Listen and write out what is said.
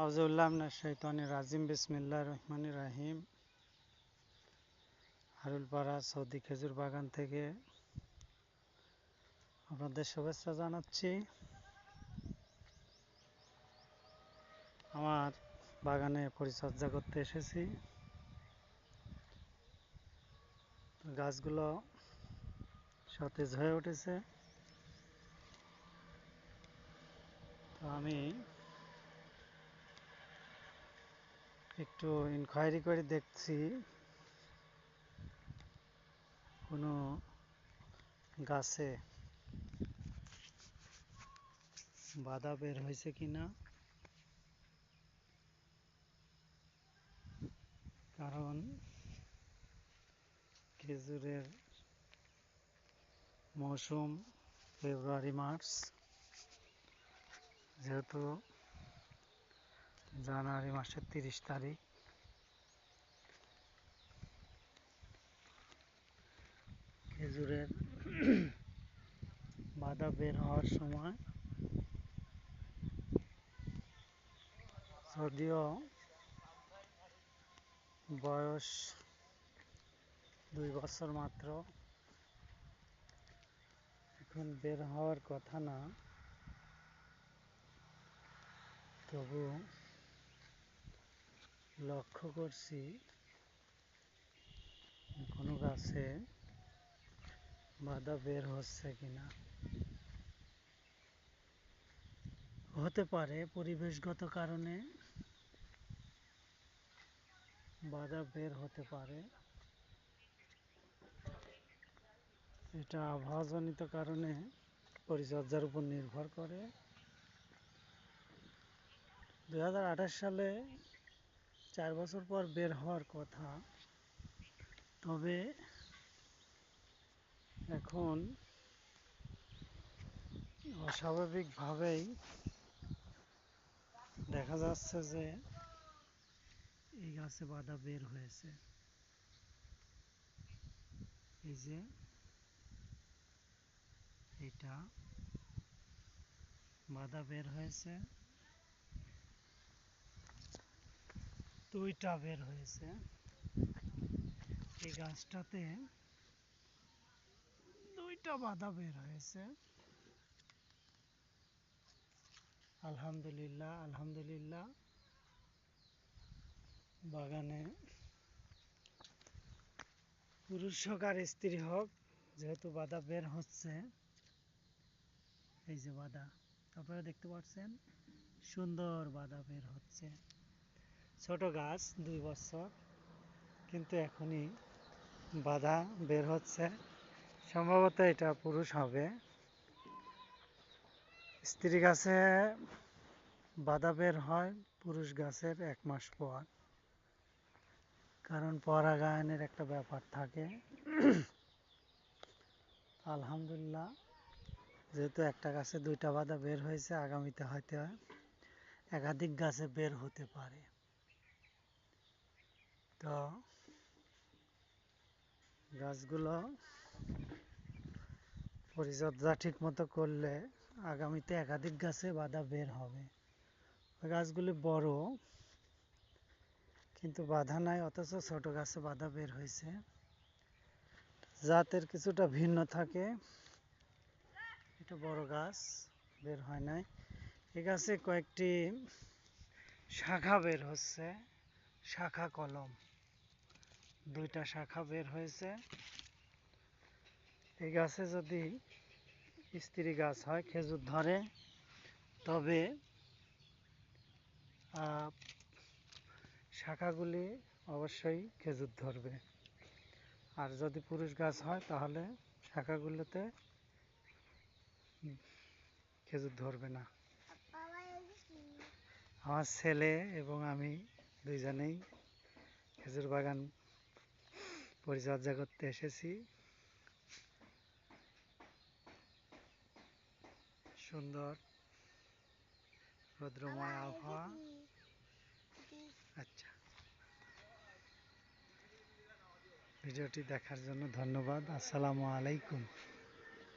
আউযুবিল্লাহি মিনাশ শাইতানির রাজিম বিসমিল্লাহির রহমানির রহিম। হারুলপাড়া সৌদি খেজুর বাগান থেকে আপনাদের শুভেচ্ছা জানাচ্ছি। আমার বাগানে পরিচর্যা করতে এসেছি। গাছগুলো সতেজ হয়ে উঠেছে। তো আমি একটু ইনকোয়ারি করে দেখছি কোনো গাছে বাধা বের হয়েছে কিনা, কারণ খেজুরের মৌসুম ফেব্রুয়ারি মার্চ, যেহেতু জানুয়ারি মাসের 30 তারিখ, খেজুরের বাধা বের হওয়ার সময়। যদিও বয়স 2 বছর মাত্র, এখন বের হওয়ার কথা না, তবু লক্ষ্য করছি কোনো গাছে বাধা বের হচ্ছে কিনা। হতে পারে পরিবেশগত কারণে বাধা বের হতে পারে, এটা আবহাওয়াজনিত কারণে পরিচর্যার উপর নির্ভর করে। 2028 সালে 4 বছর পর বের হওয়ার কথা, তবে এখন অস্বাভাবিকভাবেই দেখা যাচ্ছে যে এই গাছে বাধা বের হয়েছে। এই যে এটা বাধা বের হয়েছে, 2টা বের হয়েছে। এই গাছটাতে 2টা বাধা বের হয়েছে। আলহামদুলিল্লাহ আলহামদুলিল্লাহ। বাগানে পুরুষ হোক আর স্ত্রী হোক, যেহেতু বাধা বের হচ্ছে, এই যে বাধা আপনারা দেখতে পাচ্ছেন, সুন্দর বাধা বের হচ্ছে। ছোট গাছ 2 বছর, কিন্তু এখনই বাধা বের হচ্ছে। সম্ভবত এটা পুরুষ হবে। স্ত্রী গাছে বাধা বের হয় পুরুষ গাছের 1 মাস পর, কারণ পরাগায়নের একটা ব্যাপার থাকে। আলহামদুলিল্লাহ, যেহেতু একটা গাছে 2টা বাধা বের হয়েছে, আগামীতে হয়তো একাধিক গাছে বের হতে পারে। তো গাছগুলো পরিচর্যা ঠিক মতো করলে আগামীতে একাধিক গাছে বাধা বের হবে। ওই গাছগুলি বড়, কিন্তু বাধা নাই, অথচ ছোট গাছে বাধা বের হয়েছে। জাতের কিছুটা ভিন্ন থাকে। এটা বড় গাছ, বের হয় নাই। এই গাছে কয়েকটি শাখা বের হচ্ছে, শাখা কলম, 2টা শাখা বের হয়েছে। এই গাছে যদি স্ত্রী গাছ হয়, খেজুর ধরে, তবে শাখাগুলি অবশ্যই খেজুর ধরবে। আর যদি পুরুষ গাছ হয়, তাহলে শাখাগুলোতে খেজুর ধরবে না। আমার ছেলে এবং আমি দুইজনেই খেজুর বাগান পরিচর্যা করতে এসেছি। সুন্দর রৌদ্রময় আবহাওয়া। আচ্ছা, ভিডিওটি দেখার জন্য ধন্যবাদ। আসসালামু আলাইকুম।